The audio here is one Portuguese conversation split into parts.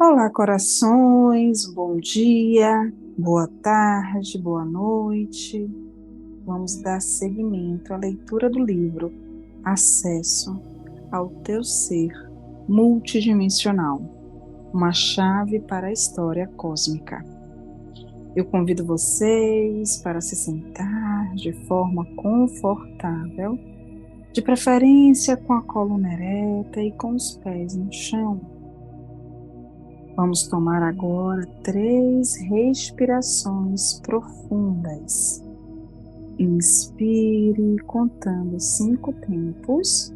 Olá, corações, bom dia, boa tarde, boa noite. Vamos dar seguimento à leitura do livro Acesso ao Teu Ser Multidimensional, uma chave para a história cósmica. Eu convido vocês para se sentar de forma confortável, de preferência com a coluna ereta e com os pés no chão. Vamos tomar agora 3 respirações profundas. Inspire, contando 5 tempos.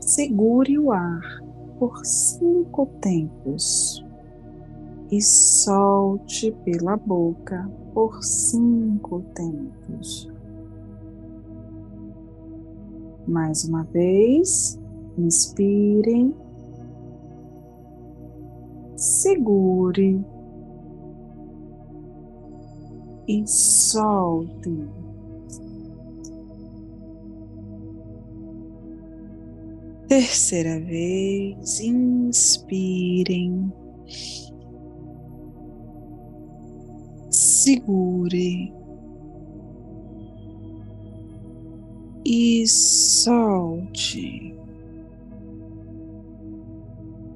Segure o ar por 5 tempos. E solte pela boca por 5 tempos. Mais uma vez, inspirem. Segure e solte. Terceira vez, inspirem. Segure e solte.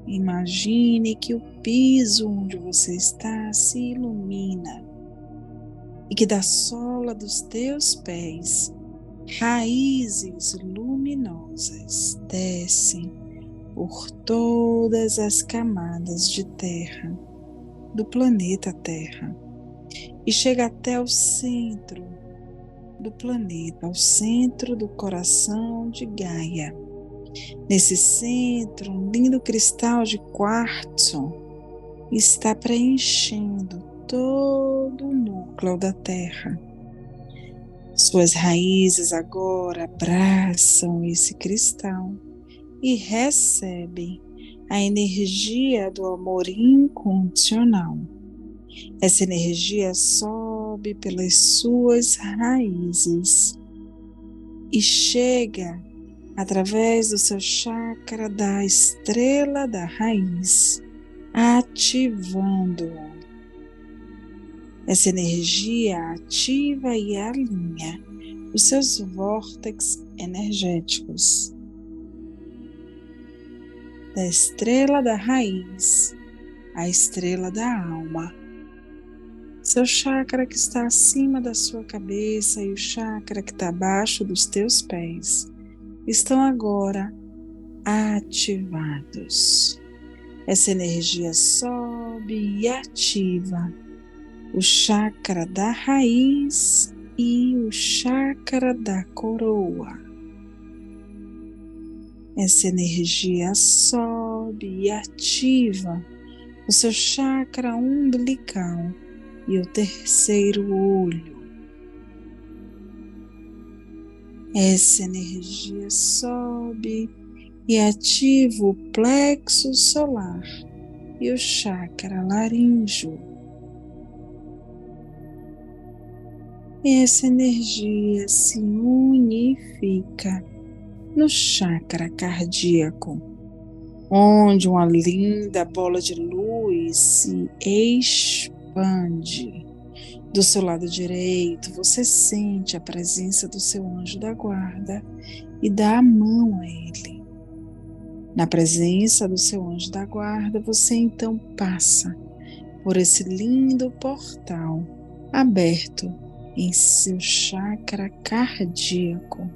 Imagine que o piso onde você está se ilumina e que da sola dos teus pés raízes luminosas descem por todas as camadas de terra do planeta Terra e chega até o centro do planeta, ao centro do coração de Gaia. Nesse centro, um lindo cristal de quartzo está preenchendo todo o núcleo da Terra. Suas raízes agora abraçam esse cristal e recebem a energia do amor incondicional. Essa energia sobe pelas suas raízes e chega através do seu chakra da estrela da raiz, ativando-o. Essa energia ativa e alinha os seus vórtices energéticos. Da estrela da raiz à estrela da alma. Seu chakra que está acima da sua cabeça e o chakra que está abaixo dos teus pés estão agora ativados. Essa energia sobe e ativa o chakra da raiz e o chakra da coroa. Essa energia sobe e ativa o seu chakra umbilical e o terceiro olho. Essa energia sobe e ativa o plexo solar e o chakra laríngeo. Essa energia se unifica no chakra cardíaco, onde uma linda bola de luz se expande. Do seu lado direito, você sente a presença do seu anjo da guarda e dá a mão a ele. Na presença do seu anjo da guarda, você então passa por esse lindo portal aberto em seu chakra cardíaco.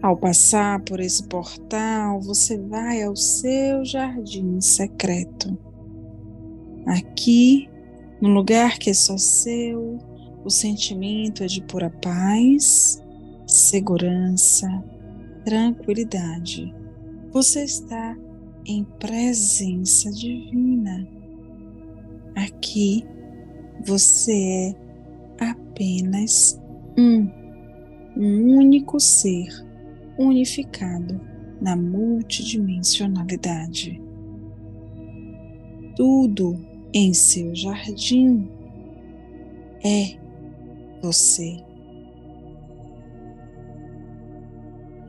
Ao passar por esse portal, você vai ao seu jardim secreto. Aqui, no lugar que é só seu, o sentimento é de pura paz, segurança, tranquilidade. Você está em presença divina. Aqui, você é apenas um único ser unificado na multidimensionalidade. Tudo em seu jardim é você.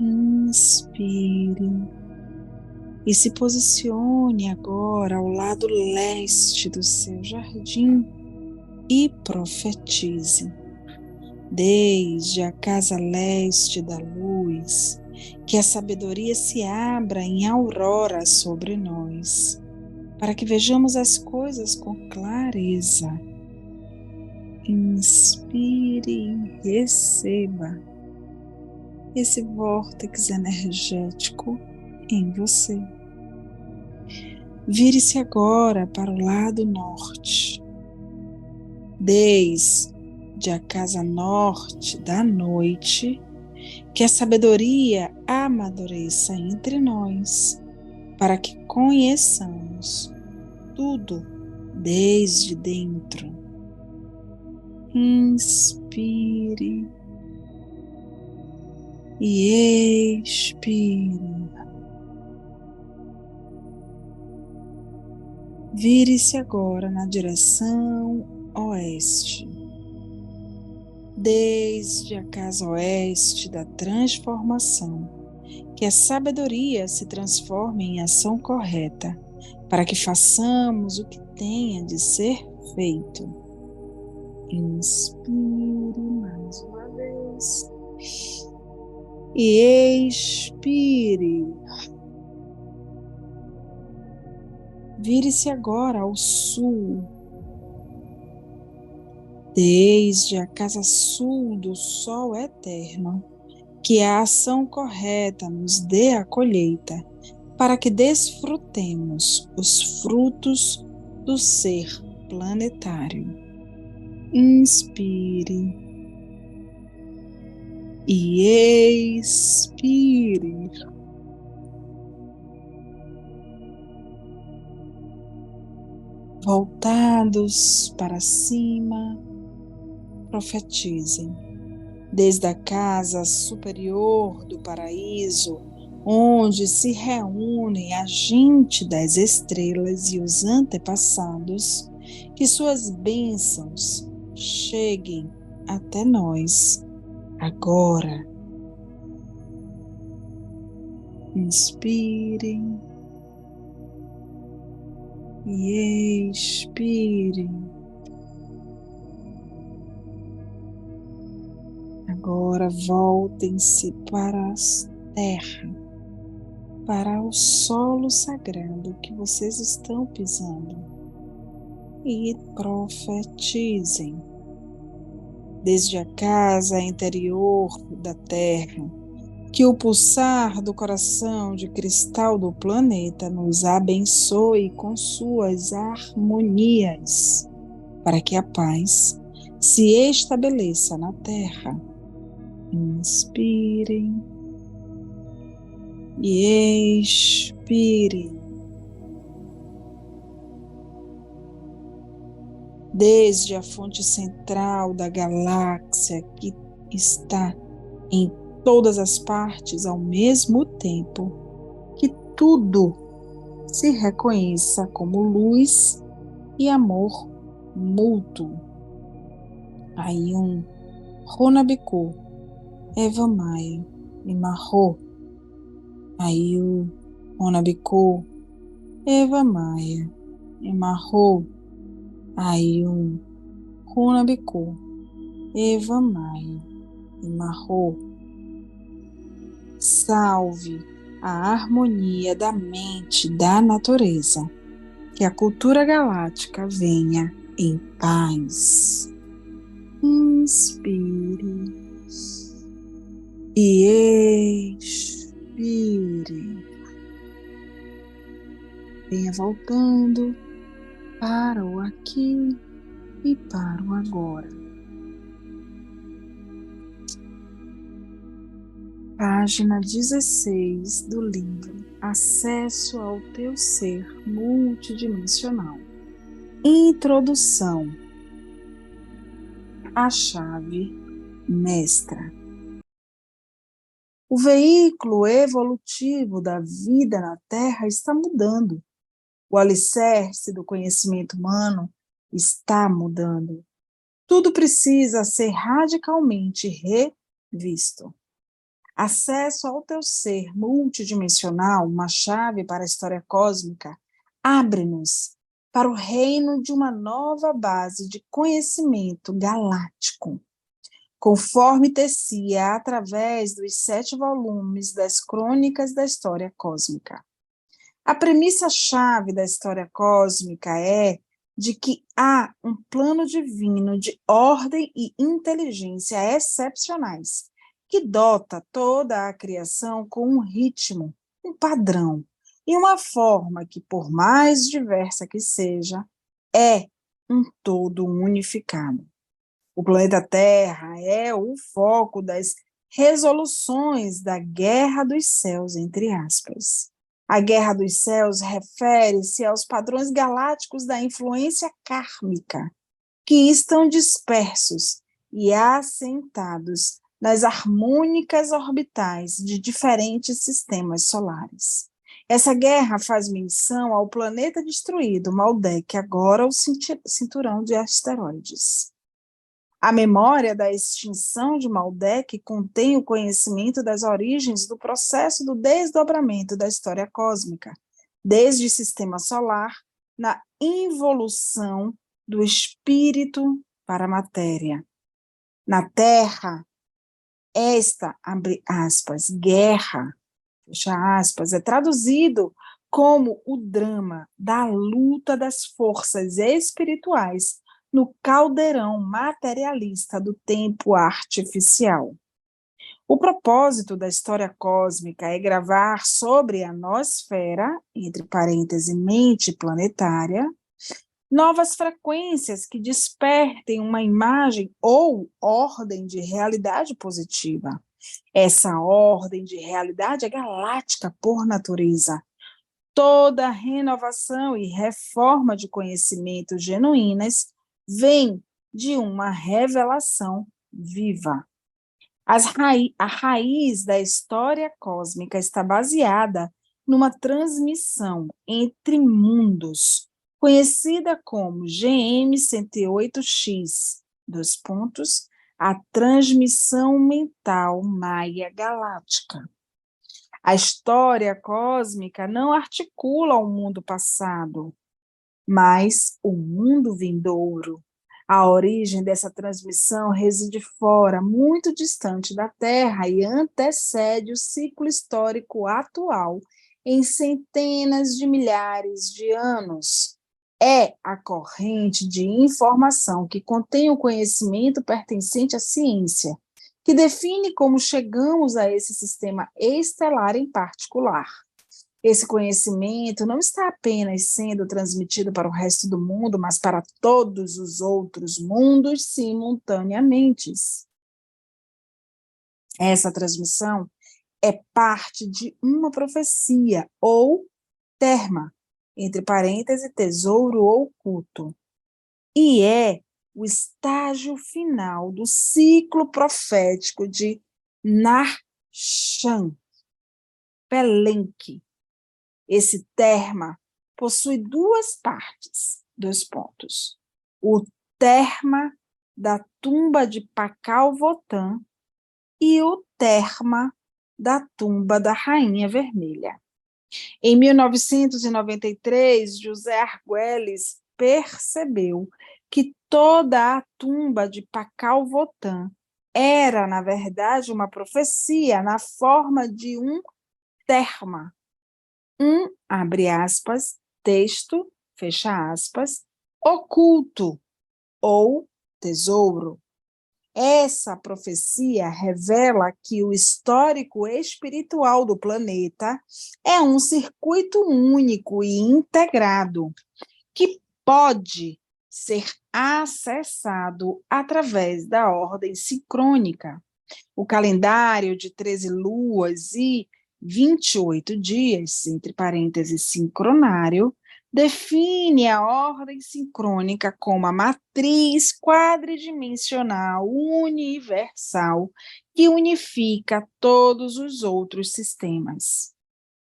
Inspire e se posicione agora ao lado leste do seu jardim e profetize. Desde a casa leste da luz, que a sabedoria se abra em aurora sobre nós, para que vejamos as coisas com clareza. Inspire e receba esse vórtice energético em você. Vire-se agora para o lado norte, desde a casa norte da noite, que a sabedoria amadureça entre nós, para que conheçamos tudo desde dentro. Inspire e expire. Vire-se agora na direção oeste, desde a casa oeste da transformação, que a sabedoria se transforme em ação correta, para que façamos o que tenha de ser feito. Inspire mais uma vez e expire. Vire-se agora ao sul, desde a casa sul do sol eterno, que a ação correta nos dê a colheita, para que desfrutemos os frutos do ser planetário. Inspire e expire. Voltados para cima, profetizem. Desde a casa superior do paraíso, onde se reúnem a gente das estrelas e os antepassados, que suas bênçãos cheguem até nós agora. Inspirem e expirem. Agora voltem-se para a terra, para o solo sagrado que vocês estão pisando e profetizem. Desde a casa interior da terra, que o pulsar do coração de cristal do planeta nos abençoe com suas harmonias, para que a paz se estabeleça na terra. Inspirem e expirem. Desde a fonte central da galáxia, que está em todas as partes ao mesmo tempo, que tudo se reconheça como luz e amor mútuo. Ayum, Runabiku, Eva Maia e Marro. Ayum, Runabiku, Eva Maia e Marro. Ayum, Runabiku, Eva Maia e Marro. Salve a harmonia da mente da natureza, que a cultura galáctica venha em paz. Inspire e expire. Venha voltando para o aqui e para o agora. Página 16 do livro Acesso ao Teu Ser Multidimensional. Introdução. A chave mestra. O veículo evolutivo da vida na Terra está mudando. O alicerce do conhecimento humano está mudando. Tudo precisa ser radicalmente revisto. Acesso ao teu ser multidimensional, uma chave para a história cósmica, abre-nos para o reino de uma nova base de conhecimento galáctico, conforme tecia através dos 7 volumes das Crônicas da História Cósmica. A premissa-chave da história cósmica é de que há um plano divino de ordem e inteligência excepcionais, que dota toda a criação com um ritmo, um padrão e uma forma que, por mais diversa que seja, é um todo unificado. O planeta Terra é o foco das resoluções da guerra dos céus, entre aspas. A guerra dos céus refere-se aos padrões galácticos da influência kármica, que estão dispersos e assentados nas harmônicas orbitais de diferentes sistemas solares. Essa guerra faz menção ao planeta destruído, Maldek, agora o cinturão de asteroides. A memória da extinção de Maldek contém o conhecimento das origens do processo do desdobramento da história cósmica, desde o sistema solar, na involução do espírito para a matéria. Na Terra, esta, abre aspas, guerra, fecha aspas, é traduzido como o drama da luta das forças espirituais no caldeirão materialista do tempo artificial. O propósito da história cósmica é gravar sobre a nosfera, entre parênteses, mente planetária, novas frequências que despertem uma imagem ou ordem de realidade positiva. Essa ordem de realidade é galáctica por natureza. Toda renovação e reforma de conhecimentos genuínas vem de uma revelação viva. A raiz da história cósmica está baseada numa transmissão entre mundos, conhecida como GM108X, a transmissão mental maia galáctica. A história cósmica não articula o mundo passado, mas o mundo vindouro. A origem dessa transmissão reside fora, muito distante da Terra, e antecede o ciclo histórico atual em centenas de milhares de anos. É a corrente de informação que contém o conhecimento pertencente à ciência, que define como chegamos a esse sistema estelar em particular. Esse conhecimento não está apenas sendo transmitido para o resto do mundo, mas para todos os outros mundos simultaneamente. Essa transmissão é parte de uma profecia, ou terma, entre parênteses, tesouro oculto, e é o estágio final do ciclo profético de Nar-Shan, Palenque. Esse terma possui 2 partes, 2 pontos. O terma da tumba de Pakal Votan e o terma da tumba da Rainha Vermelha. Em 1993, José Argüelles percebeu que toda a tumba de Pakal Votan era, na verdade, uma profecia na forma de um terma. Abre aspas, texto, fecha aspas, oculto ou tesouro. Essa profecia revela que o histórico espiritual do planeta é um circuito único e integrado, que pode ser acessado através da ordem sincrônica. O calendário de 13 luas e 28 dias, entre parênteses, sincronário, define a ordem sincrônica como a matriz quadridimensional universal que unifica todos os outros sistemas.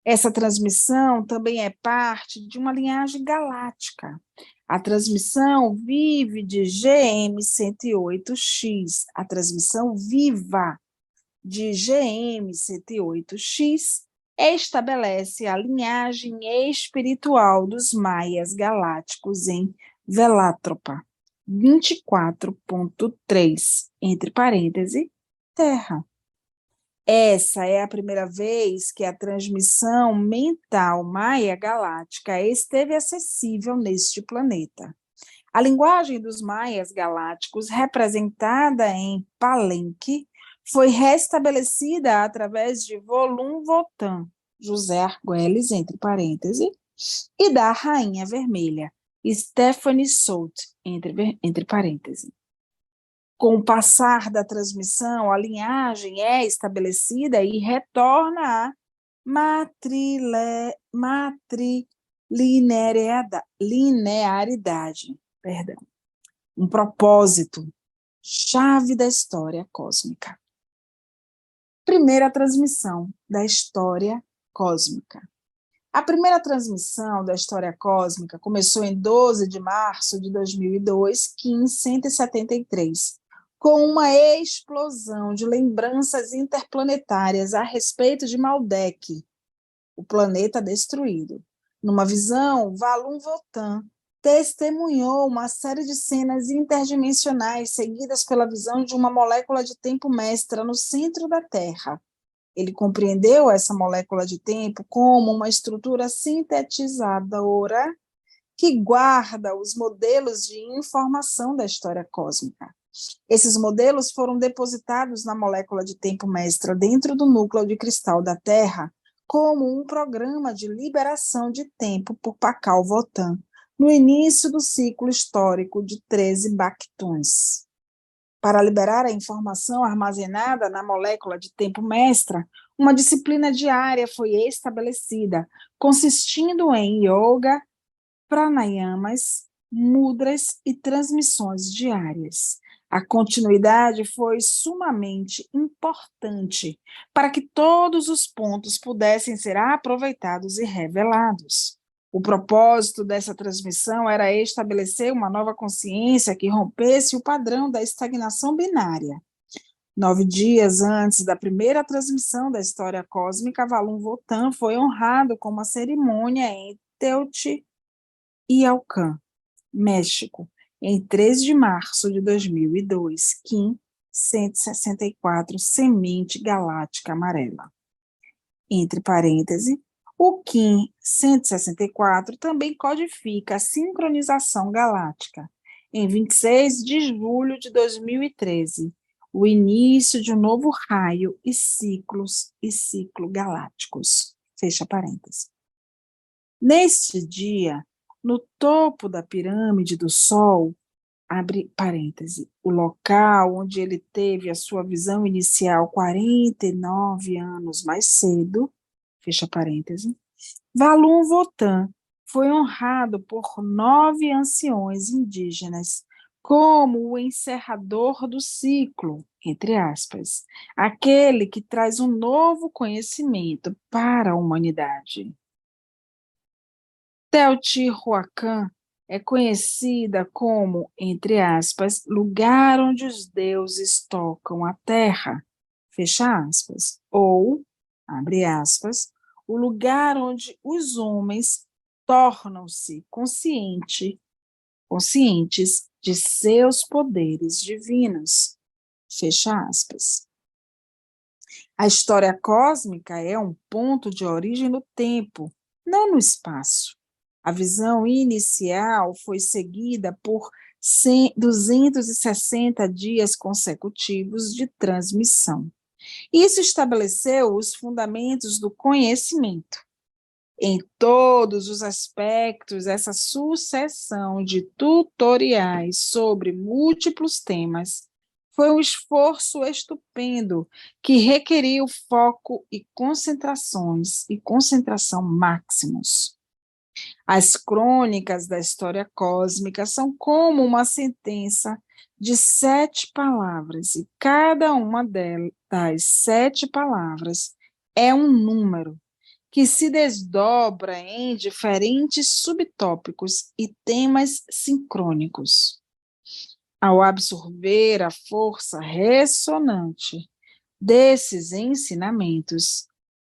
Essa transmissão também é parte de uma linhagem galáctica. A transmissão vive de GM108X, a transmissão viva, de GM108X estabelece a linhagem espiritual dos maias galácticos em Velátropa 24.3, entre parênteses, Terra. Essa é a primeira vez que a transmissão mental maia galáctica esteve acessível neste planeta. A linguagem dos maias galácticos, representada em Palenque, foi restabelecida através de Volum Votan, José Argüelles, entre parênteses, e da Rainha Vermelha, Stephanie Soult, entre parênteses. Com o passar da transmissão, a linhagem é estabelecida e retorna à matrilinearidade, perdão, um propósito, chave da história cósmica. Primeira transmissão da história cósmica. A primeira transmissão da história cósmica começou em 12 de março de 2002, Kim 173, com uma explosão de lembranças interplanetárias a respeito de Maldek, o planeta destruído. Numa visão, Volum Votan testemunhou uma série de cenas interdimensionais seguidas pela visão de uma molécula de tempo mestra no centro da Terra. Ele compreendeu essa molécula de tempo como uma estrutura sintetizadora que guarda os modelos de informação da história cósmica. Esses modelos foram depositados na molécula de tempo mestra dentro do núcleo de cristal da Terra como um programa de liberação de tempo por Pakal Votan, no início do ciclo histórico de 13 Bactons. Para liberar a informação armazenada na molécula de tempo mestra, uma disciplina diária foi estabelecida, consistindo em yoga, pranayamas, mudras e transmissões diárias. A continuidade foi sumamente importante para que todos os pontos pudessem ser aproveitados e revelados. O propósito dessa transmissão era estabelecer uma nova consciência que rompesse o padrão da estagnação binária. 9 dias antes da primeira transmissão da história cósmica, Volum Votan foi honrado com uma cerimônia em Teotihuacan, México, em 3 de março de 2002, Kim 164, Semente Galáctica Amarela. Entre parênteses, o Kim 164 também codifica a sincronização galáctica, em 26 de julho de 2013, o início de um novo raio e ciclo galácticos. Fecha parênteses. Neste dia, no topo da pirâmide do Sol, abre parêntese, o local onde ele teve a sua visão inicial 49 anos mais cedo, fecha parêntese, Volum Votan foi honrado por 9 anciões indígenas como o encerrador do ciclo, entre aspas, aquele que traz um novo conhecimento para a humanidade. Teotihuacan é conhecida como, entre aspas, lugar onde os deuses tocam a terra, fecha aspas, ou, abre aspas, o lugar onde os homens tornam-se conscientes de seus poderes divinos, fecha aspas. A história cósmica é um ponto de origem no tempo, não no espaço. A visão inicial foi seguida por 260 dias consecutivos de transmissão. Isso estabeleceu os fundamentos do conhecimento. Em todos os aspectos, essa sucessão de tutoriais sobre múltiplos temas foi um esforço estupendo que requeriu foco e concentração máximos. As crônicas da história cósmica são como uma sentença de 7 palavras, e cada uma das 7 palavras é um número que se desdobra em diferentes subtópicos e temas sincrônicos. Ao absorver a força ressonante desses ensinamentos,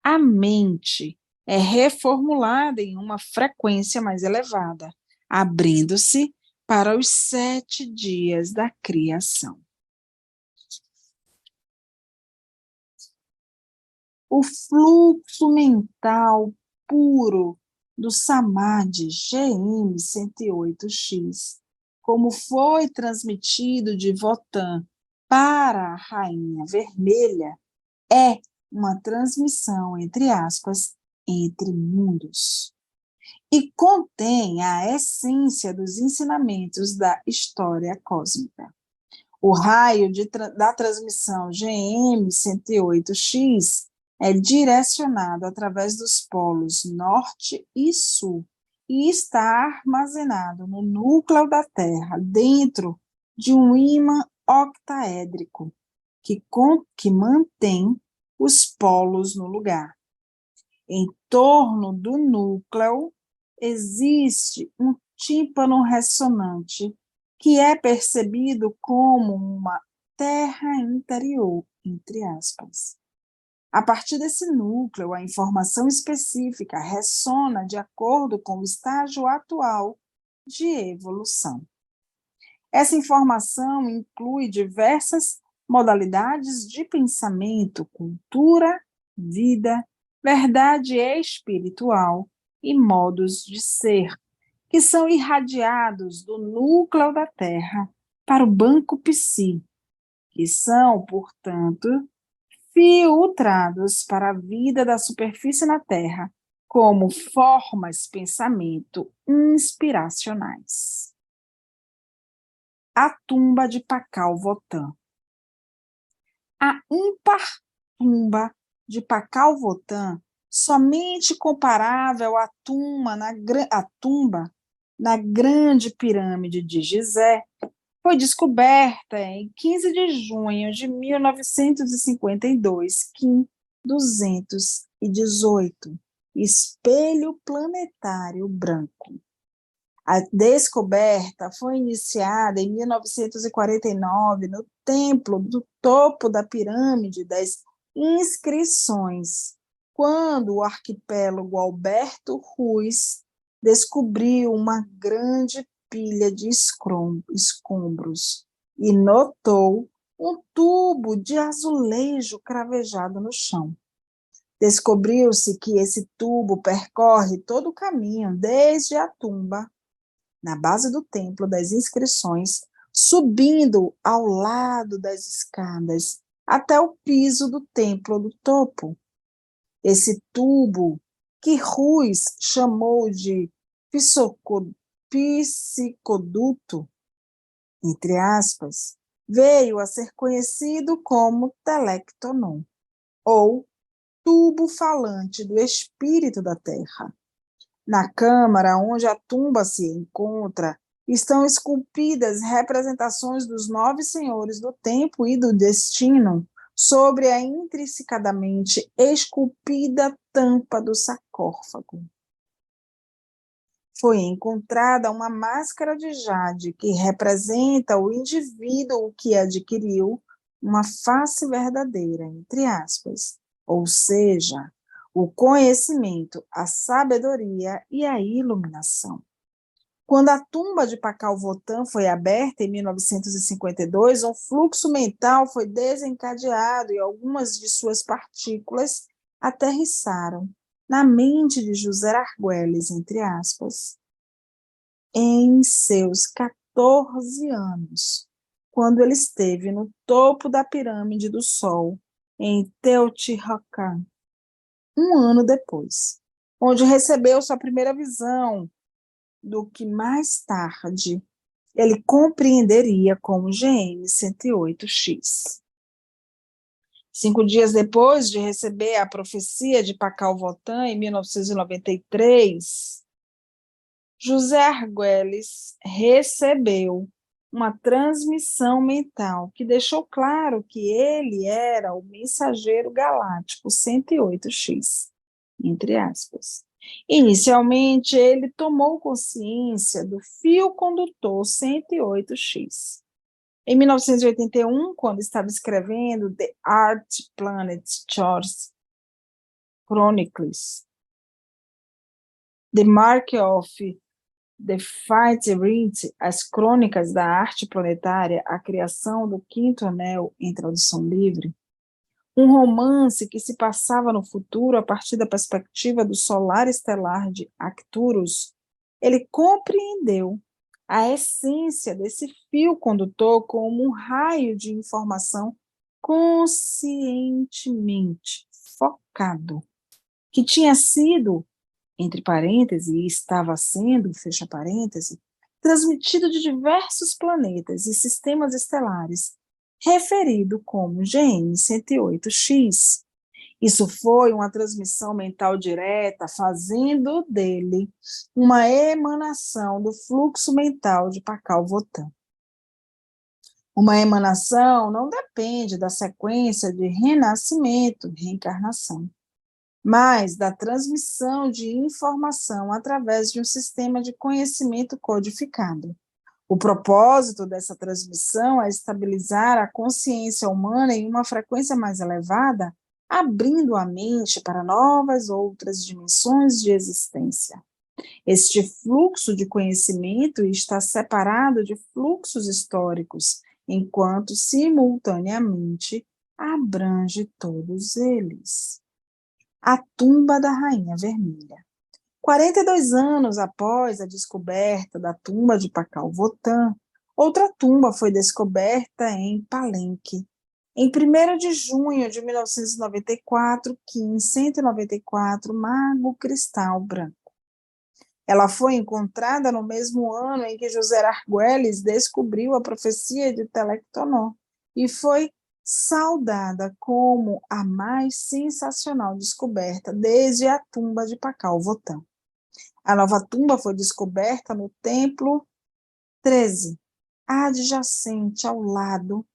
a mente é reformulada em uma frequência mais elevada, abrindo-se para os 7 dias da criação. O fluxo mental puro do Samadhi GM108X, como foi transmitido de Votan para a Rainha Vermelha, é uma transmissão, entre aspas, entre mundos, e contém a essência dos ensinamentos da história cósmica. O raio da transmissão GM108X é direcionado através dos polos norte e sul e está armazenado no núcleo da Terra, dentro de um ímã octaédrico que mantém os polos no lugar. Em torno do núcleo existe um tímpano ressonante que é percebido como uma terra interior, entre aspas. A partir desse núcleo, a informação específica ressona de acordo com o estágio atual de evolução. Essa informação inclui diversas modalidades de pensamento, cultura, vida, verdade espiritual e modos de ser, que são irradiados do núcleo da Terra para o banco psi, que são, portanto, filtrados para a vida da superfície na Terra como formas pensamento inspiracionais. A tumba de Pakal Votan. A ímpar tumba de Pakal Votan, somente comparável à tumba na grande pirâmide de Gizé, foi descoberta em 15 de junho de 1952, Kim 218, espelho planetário branco. A descoberta foi iniciada em 1949 no templo do topo da pirâmide das inscrições, quando o arquipélago Alberto Ruiz descobriu uma grande pilha de escombros e notou um tubo de azulejo cravejado no chão. Descobriu-se que esse tubo percorre todo o caminho desde a tumba, na base do templo das inscrições, subindo ao lado das escadas até o piso do templo do topo. Esse tubo, que Ruiz chamou de psicoduto, entre aspas, veio a ser conhecido como telectonon, ou tubo falante do espírito da Terra. Na câmara onde a tumba se encontra, estão esculpidas representações dos 9 senhores do tempo e do destino sobre a intrinsecadamente esculpida tampa do sarcófago. Foi encontrada uma máscara de jade que representa o indivíduo que adquiriu uma face verdadeira, entre aspas, ou seja, o conhecimento, a sabedoria e a iluminação. Quando a tumba de Pakal Votan foi aberta em 1952, um fluxo mental foi desencadeado e algumas de suas partículas aterrissaram na mente de José Argüelles, entre aspas, em seus 14 anos, quando ele esteve no topo da pirâmide do Sol, em Teotihuacan, um ano depois, onde recebeu sua primeira visão do que mais tarde ele compreenderia como GM108X. 5 dias depois de receber a profecia de Pakal Votan, em 1993, José Argüelles recebeu uma transmissão mental que deixou claro que ele era o mensageiro galáctico 108X, entre aspas. Inicialmente, ele tomou consciência do fio condutor 108X. Em 1981, quando estava escrevendo The Art Planet Chores Chronicles, The Mark of The Fight Ring, As Crônicas da Arte Planetária, a criação do Quinto Anel em tradução livre, um romance que se passava no futuro a partir da perspectiva do solar estelar de Arcturus, ele compreendeu a essência desse fio condutor como um raio de informação conscientemente focado, que tinha sido, entre parênteses, e estava sendo, fecha parênteses, transmitido de diversos planetas e sistemas estelares, referido como GM108X. Isso foi uma transmissão mental direta, fazendo dele uma emanação do fluxo mental de Pakal-Votan. Uma emanação não depende da sequência de renascimento, reencarnação, mas da transmissão de informação através de um sistema de conhecimento codificado. O propósito dessa transmissão é estabilizar a consciência humana em uma frequência mais elevada, abrindo a mente para novas outras dimensões de existência. Este fluxo de conhecimento está separado de fluxos históricos, enquanto simultaneamente abrange todos eles. A tumba da Rainha Vermelha. 42 anos após a descoberta da tumba de Pakal-Votan, outra tumba foi descoberta em Palenque, em 1º de junho de 1994, Kim 194, Mago Cristal Branco. Ela foi encontrada no mesmo ano em que José Argüelles descobriu a profecia de Telectonó e foi saudada como a mais sensacional descoberta desde a tumba de Pakal-Votan. A nova tumba foi descoberta no Templo 13, adjacente ao lado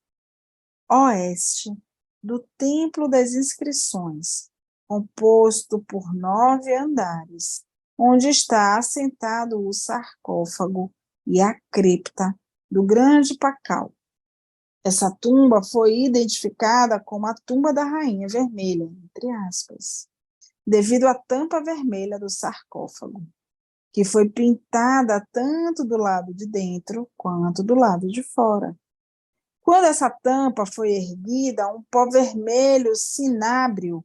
oeste do Templo das Inscrições, composto por 9 andares, onde está assentado o sarcófago e a cripta do grande Pakal. Essa tumba foi identificada como a tumba da Rainha Vermelha, entre aspas, devido à tampa vermelha do sarcófago, que foi pintada tanto do lado de dentro quanto do lado de fora. Quando essa tampa foi erguida, um pó vermelho cinábreo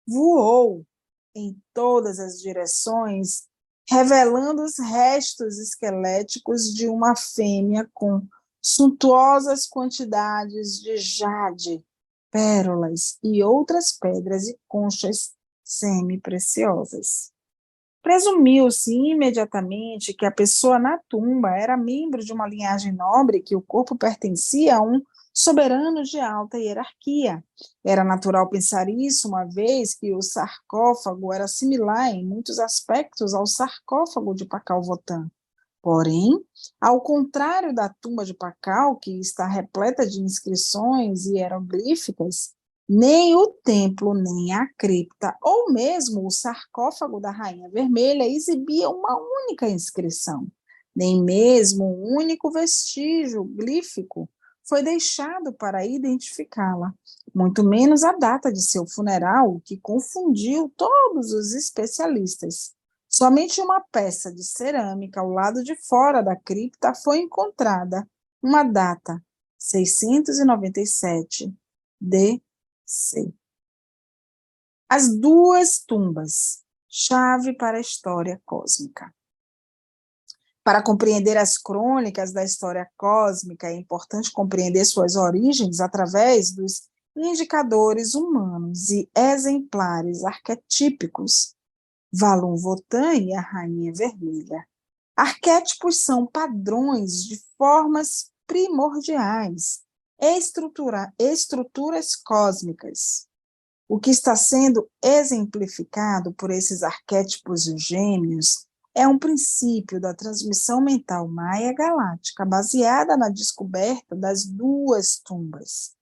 voou em todas as direções, revelando os restos esqueléticos de uma fêmea com suntuosas quantidades de jade, pérolas e outras pedras e conchas semi-preciosas. Presumiu-se imediatamente que a pessoa na tumba era membro de uma linhagem nobre, que o corpo pertencia a um soberano de alta hierarquia. Era natural pensar isso, uma vez que o sarcófago era similar em muitos aspectos ao sarcófago de Pakal-Votan. Porém, ao contrário da tumba de Pakal, que está repleta de inscrições hieroglíficas, nem o templo, nem a cripta, ou mesmo o sarcófago da Rainha Vermelha exibia uma única inscrição. Nem mesmo um único vestígio glífico foi deixado para identificá-la, muito menos a data de seu funeral, que confundiu todos os especialistas. Somente uma peça de cerâmica ao lado de fora da cripta foi encontrada, uma data, 697 DC. As duas tumbas, chave para a história cósmica. Para compreender as crônicas da história cósmica, é importante compreender suas origens através dos indicadores humanos e exemplares arquetípicos, Valon-Votan e a Rainha Vermelha. Arquétipos são padrões de formas primordiais, estruturas cósmicas. O que está sendo exemplificado por esses arquétipos gêmeos é um princípio da transmissão mental maia galáctica baseada na descoberta das duas tumbas,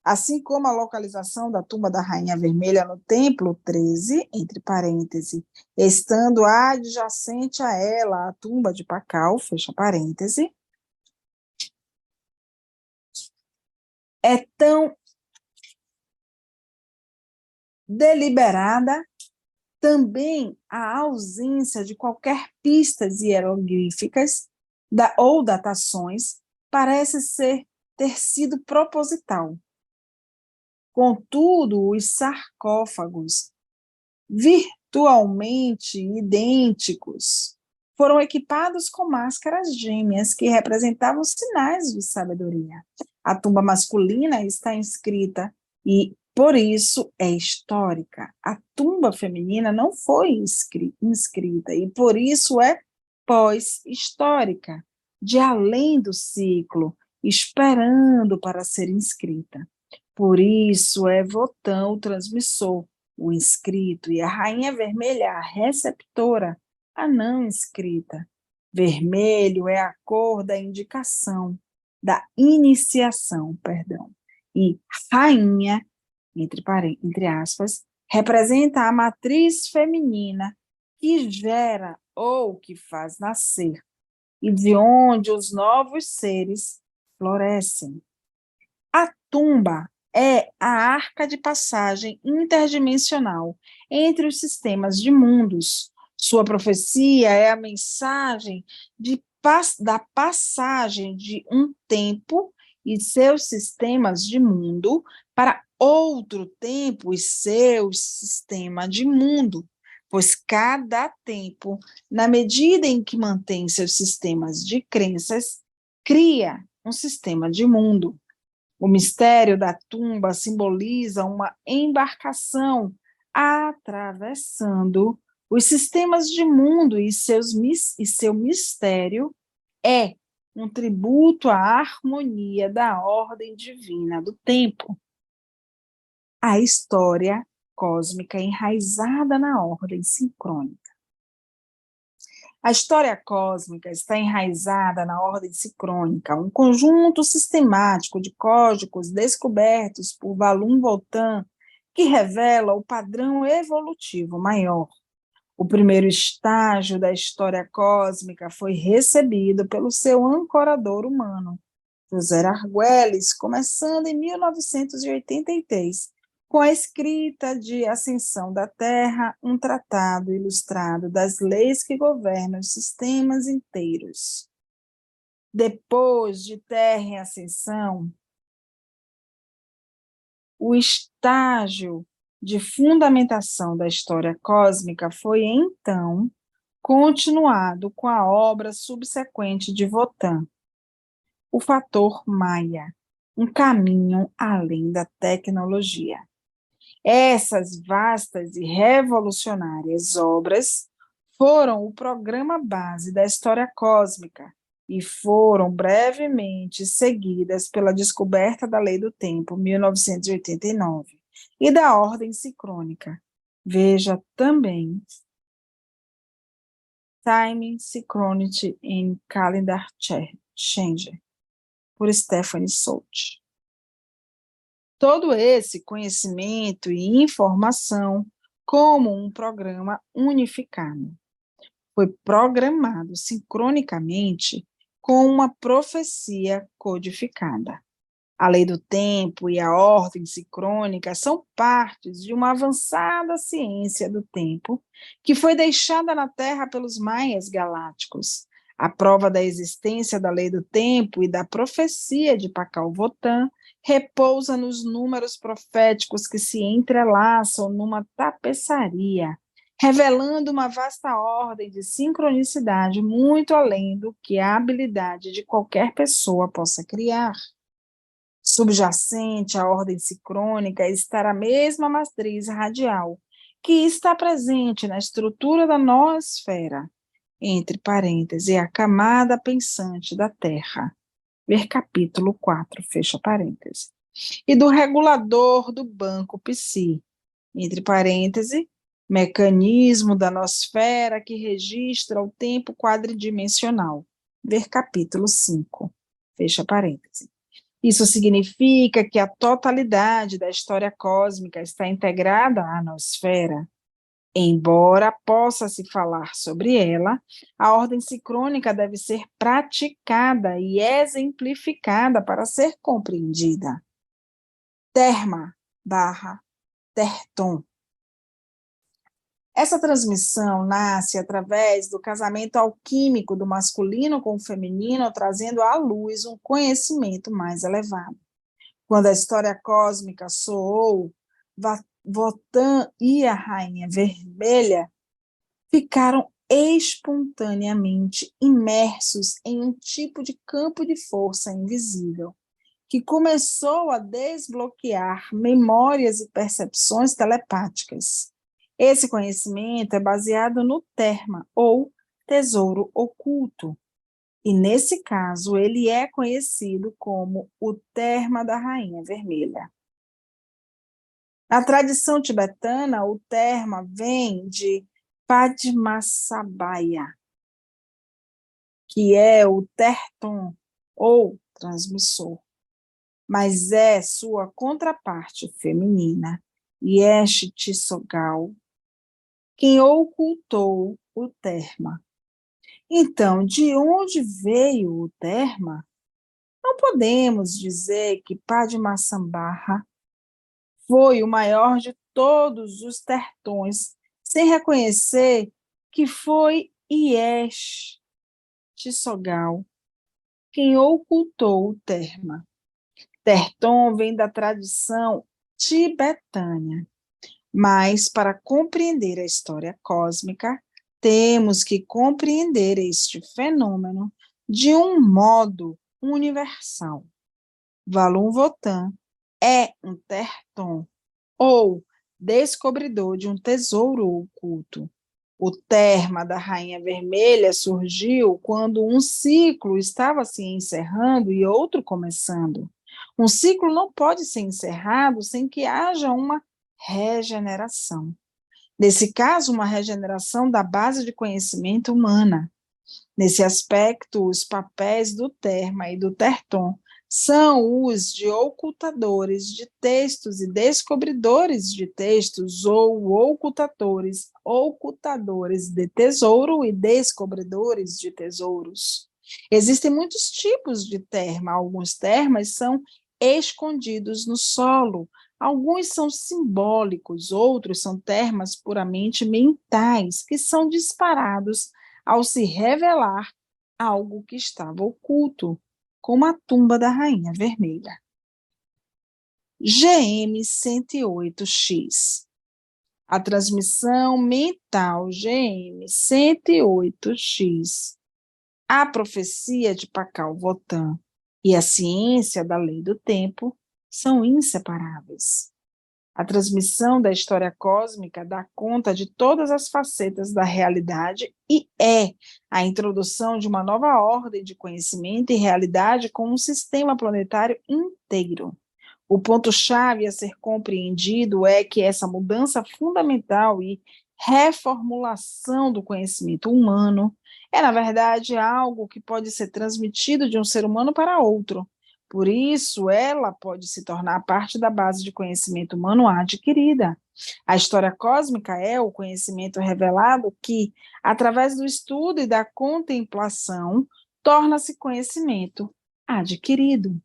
assim como a localização da tumba da Rainha Vermelha no Templo 13, entre parênteses, estando adjacente a ela a tumba de Pakal, fecha parêntese, é tão deliberada. Também a ausência de qualquer pistas hieroglíficas ou datações parece ter sido proposital. Contudo, os sarcófagos, virtualmente idênticos, foram equipados com máscaras gêmeas que representavam sinais de sabedoria. A tumba masculina está inscrita e, por isso, é histórica. A tumba feminina não foi inscrita e, por isso, é pós-histórica, de além do ciclo, esperando para ser inscrita. Por isso é Votão o transmissor, o inscrito, e a rainha vermelha a receptora, a não inscrita. Vermelho é a cor da indicação, da iniciação, perdão. E rainha, entre aspas, representa a matriz feminina que gera ou que faz nascer, e de onde os novos seres florescem. A tumba é a arca de passagem interdimensional entre os sistemas de mundos. Sua profecia é a mensagem da passagem de um tempo e seus sistemas de mundo para outro tempo e seu sistema de mundo, pois cada tempo, na medida em que mantém seus sistemas de crenças, cria um sistema de mundo. O mistério da tumba simboliza uma embarcação atravessando os sistemas de mundo e seu mistério é um tributo à harmonia da ordem divina do tempo. A história cósmica enraizada na ordem sincrônica. A história cósmica está enraizada na ordem sincrônica, um conjunto sistemático de códigos descobertos por Valum-Voltan que revela o padrão evolutivo maior. O primeiro estágio da história cósmica foi recebido pelo seu ancorador humano, José Argüelles, começando em 1983, com a escrita de Ascensão da Terra, um tratado ilustrado das leis que governam os sistemas inteiros. Depois de Terra em Ascensão, o estágio de fundamentação da história cósmica foi, então, continuado com a obra subsequente de Votan, o fator Maia, um caminho além da tecnologia. Essas vastas e revolucionárias obras foram o programa base da história cósmica e foram brevemente seguidas pela descoberta da Lei do Tempo, 1989, e da Ordem Sincrônica. Veja também Time, Synchronicity and Calendar Changer, por Stephanie Soult. Todo esse conhecimento e informação como um programa unificado. Foi programado sincronicamente com uma profecia codificada. A lei do tempo e a ordem sincrônica são partes de uma avançada ciência do tempo que foi deixada na Terra pelos maias galácticos. A prova da existência da lei do tempo e da profecia de Pakal Votan repousa nos números proféticos que se entrelaçam numa tapeçaria, revelando uma vasta ordem de sincronicidade muito além do que a habilidade de qualquer pessoa possa criar. Subjacente à ordem sincrônica está a mesma matriz radial que está presente na estrutura da noosfera, entre parênteses, a camada pensante da Terra. Ver capítulo 4, fecha parênteses. E do regulador do banco Psi, entre parênteses, mecanismo da nosfera que registra o tempo quadridimensional. Ver capítulo 5, fecha parênteses. Isso significa que a totalidade da história cósmica está integrada à nosfera. Embora possa se falar sobre ela, a ordem sincrônica deve ser praticada e exemplificada para ser compreendida. Terma barra Terton. Essa transmissão nasce através do casamento alquímico do masculino com o feminino, trazendo à luz um conhecimento mais elevado. Quando a história cósmica soou, Votan e a Rainha Vermelha ficaram espontaneamente imersos em um tipo de campo de força invisível, que começou a desbloquear memórias e percepções telepáticas. Esse conhecimento é baseado no terma, ou tesouro oculto, e nesse caso ele é conhecido como o terma da Rainha Vermelha. Na tradição tibetana, o terma vem de Padmasambhaya, que é o terton, ou transmissor, mas é sua contraparte feminina, Yesh Tsogal, quem ocultou o terma. Então, de onde veio o terma? Não podemos dizer que Padmasambhaya foi o maior de todos os tertões, sem reconhecer que foi Yesh Tsogal quem ocultou o terma. Terton vem da tradição tibetânia, mas para compreender a história cósmica, temos que compreender este fenômeno de um modo universal. Valun Votan é um terton, ou descobridor de um tesouro oculto. O terma da Rainha Vermelha surgiu quando um ciclo estava se encerrando e outro começando. Um ciclo não pode ser encerrado sem que haja uma regeneração. Nesse caso, uma regeneração da base de conhecimento humana. Nesse aspecto, os papéis do terma e do terton são os de ocultadores de textos e descobridores de textos, ou ocultadores de tesouro e descobridores de tesouros. Existem muitos tipos de terma. Alguns termas são escondidos no solo, alguns são simbólicos, outros são termas puramente mentais, que são disparados ao se revelar algo que estava oculto, como a tumba da Rainha Vermelha. GM108X. A transmissão mental GM108X, a profecia de Pakal Votan e a ciência da lei do tempo são inseparáveis. A transmissão da história cósmica dá conta de todas as facetas da realidade e é a introdução de uma nova ordem de conhecimento e realidade com um sistema planetário inteiro. O ponto-chave a ser compreendido é que essa mudança fundamental e reformulação do conhecimento humano é, na verdade, algo que pode ser transmitido de um ser humano para outro. Por isso, ela pode se tornar parte da base de conhecimento humano adquirida. A história cósmica é o conhecimento revelado que, através do estudo e da contemplação, torna-se conhecimento adquirido.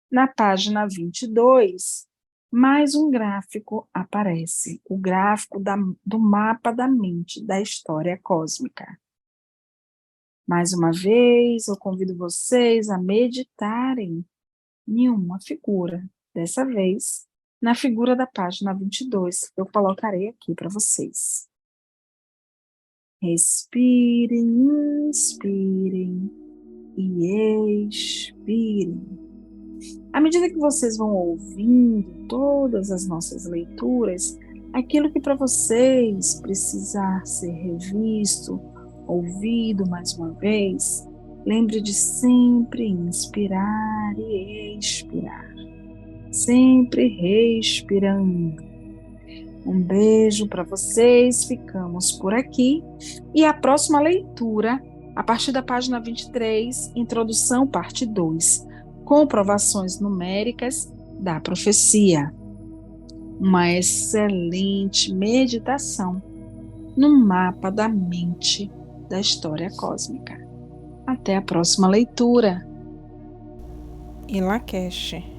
Na página 22, mais um gráfico aparece, o gráfico do mapa da mente da história cósmica. Mais uma vez, eu convido vocês a meditarem em uma figura, dessa vez, na figura da página 22, que eu colocarei aqui para vocês. Respirem, inspirem e expirem. À medida que vocês vão ouvindo todas as nossas leituras, aquilo que para vocês precisar ser revisto, ouvido mais uma vez, lembre de sempre inspirar e expirar, sempre respirando. Um beijo para vocês, ficamos por aqui e a próxima leitura, a partir da página 23, introdução parte 2, comprovações numéricas da profecia. Uma excelente meditação no mapa da mente da história cósmica. Até a próxima leitura. em Lakeche.